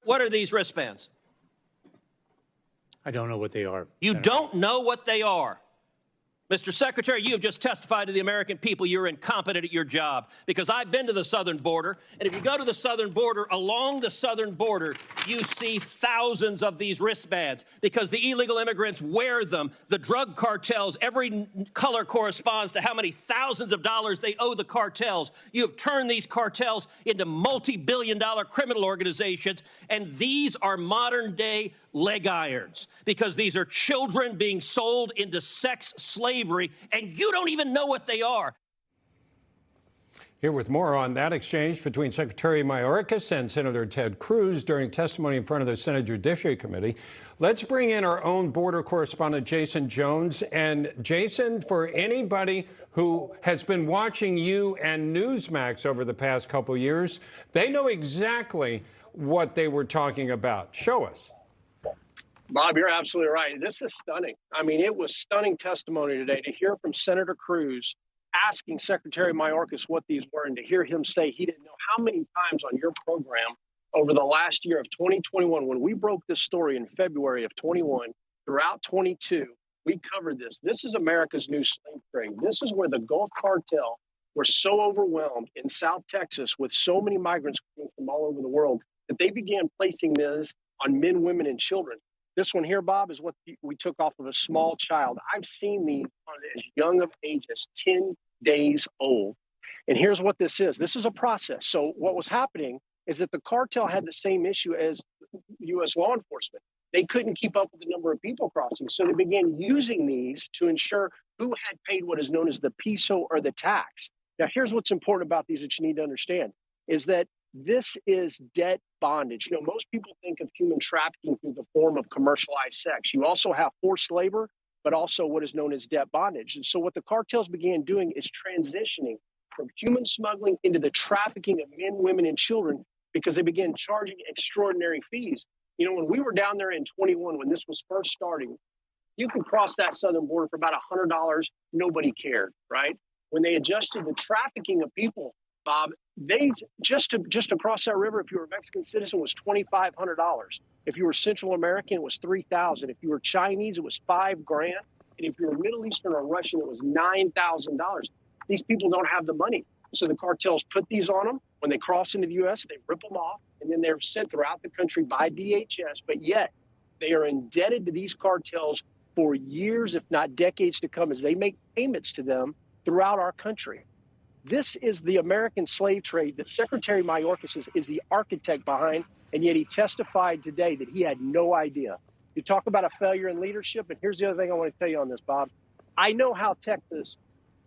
What are these wristbands? I don't know what they are. You Senator. don't know what they are. Mr. Secretary, you have just testified to the American people you're incompetent at your job, because I've been to the southern border, and if you go to the southern border, along the southern border, you see thousands of these wristbands because the illegal immigrants wear them. The drug cartels, every color corresponds to how many thousands of dollars they owe the cartels. You have turned these cartels into multi-billion-dollar criminal organizations, and these are modern-day leg irons, because these are children being sold into sex slavery, and you don't even know what they are. Here with more on that exchange between Secretary Mayorkas and Senator Ted Cruz during testimony in front of the Senate Judiciary Committee. Let's bring in our own border correspondent, Jason Jones. And Jason, for anybody who has been watching you and Newsmax over the past couple years, they know exactly what they were talking about. Show us. Bob, you're absolutely right. This is stunning. I mean, it was stunning testimony today to hear from Senator Cruz asking Secretary Mayorkas what these were, and to hear him say he didn't know how many times on your program over the last year of 2021, when we broke this story in February of 21, throughout 22, we covered this. This is America's new slave trade. This is where the Gulf cartel were so overwhelmed in South Texas with so many migrants coming from all over the world that they began placing this on men, women, and children. This one here, Bob, is what we took off of a small child. I've seen these on as young of age as 10 days old. And here's what this is. This is a process. So what was happening is that the cartel had the same issue as U.S. law enforcement. They couldn't keep up with the number of people crossing. So they began using these to ensure who had paid what is known as the peso or the tax. Now, here's what's important about these that you need to understand is that this is debt bondage. You know, most people think of human trafficking through the form of commercialized sex. You also have forced labor, but also what is known as debt bondage. And so what the cartels began doing is transitioning from human smuggling into the trafficking of men, women, and children, because they began charging extraordinary fees. You know, when we were down there in 21, when this was first starting, you could cross that southern border for about $100. Nobody cared, right? When they adjusted the trafficking of people, Bob, they just to cross that river, if you were a Mexican citizen, was $2,500. If you were Central American, it was $3,000. If you were Chinese, it was $5,000. And if you were Middle Eastern or Russian, it was $9,000. These people don't have the money, so the cartels put these on them. When they cross into the U.S., they rip them off, and then they're sent throughout the country by DHS. But yet, they are indebted to these cartels for years, if not decades, to come, as they make payments to them throughout our country. This is the American slave trade that Secretary Mayorkas is the architect behind, and yet he testified today that he had no idea. You talk about a failure in leadership, and here's the other thing I want to tell you on this, Bob. I know how Texas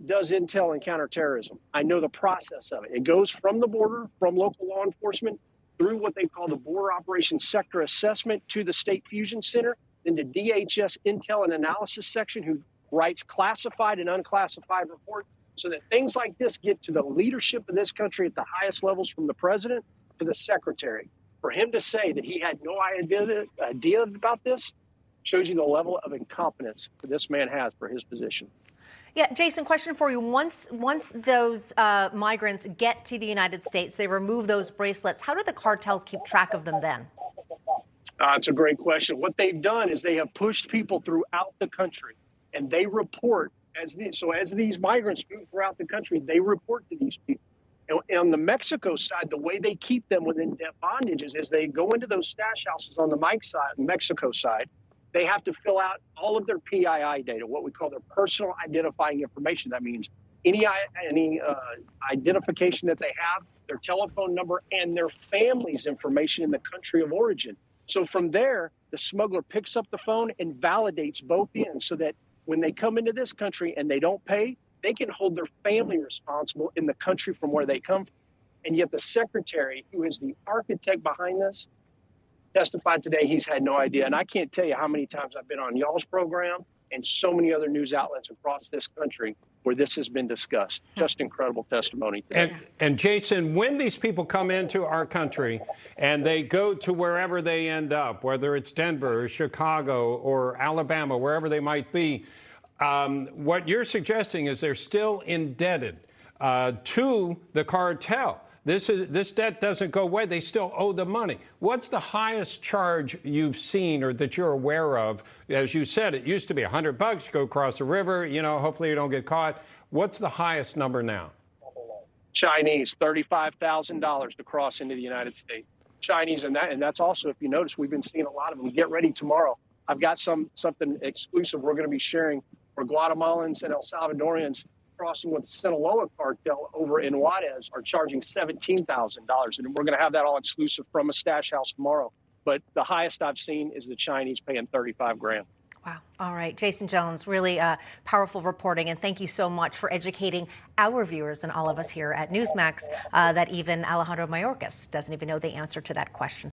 does intel and counterterrorism. I know the process of it. It goes from the border, from local law enforcement, through what they call the Border Operations Sector Assessment to the State Fusion Center, then the DHS Intel and Analysis Section, who writes classified and unclassified reports, so that things like this get to the leadership of this country at the highest levels, from the president to the secretary. For him to say that he had no idea about this shows you the level of incompetence that this man has for his position. Yeah, Jason, question for you. Once those migrants get to the United States, they remove those bracelets. How do the cartels keep track of them then? It's a great question. What they've done is they have pushed people throughout the country, and they report as these migrants move throughout the country, they report to these people. And on the Mexico side, the way they keep them within debt bondage is they go into those stash houses on the Mexico side. They have to fill out all of their PII data, what we call their personal identifying information. That means any identification that they have, their telephone number, and their family's information in the country of origin. So from there, the smuggler picks up the phone and validates both ends, so that when they come into this country and they don't pay, they can hold their family responsible in the country from where they come from. And yet the secretary, who is the architect behind this, testified today he's had no idea. And I can't tell you how many times I've been on y'all's program and so many other news outlets across this country where this has been discussed. Just incredible testimony today. And Jason, when these people come into our country and they go to wherever they end up, whether it's Denver or Chicago or Alabama, wherever they might be, what you're suggesting is they're still indebted to the cartel. This debt doesn't go away. They still owe the money. What's the highest charge you've seen or that you're aware of? As you said, it used to be $100. You go across the river, hopefully you don't get caught. What's the highest number now? Chinese, $35,000 to cross into the United States. Chinese, and that's also, if you notice, we've been seeing a lot of them. Get ready tomorrow. I've got something exclusive we're going to be sharing for Guatemalans and El Salvadorians crossing with the Sinaloa cartel over in Juarez are charging $17,000. And we're going to have that all exclusive from a stash house tomorrow. But the highest I've seen is the Chinese paying $35,000. Wow. All right. Jason Jones, really powerful reporting. And thank you so much for educating our viewers and all of us here at Newsmax that even Alejandro Mayorkas doesn't even know the answer to that question.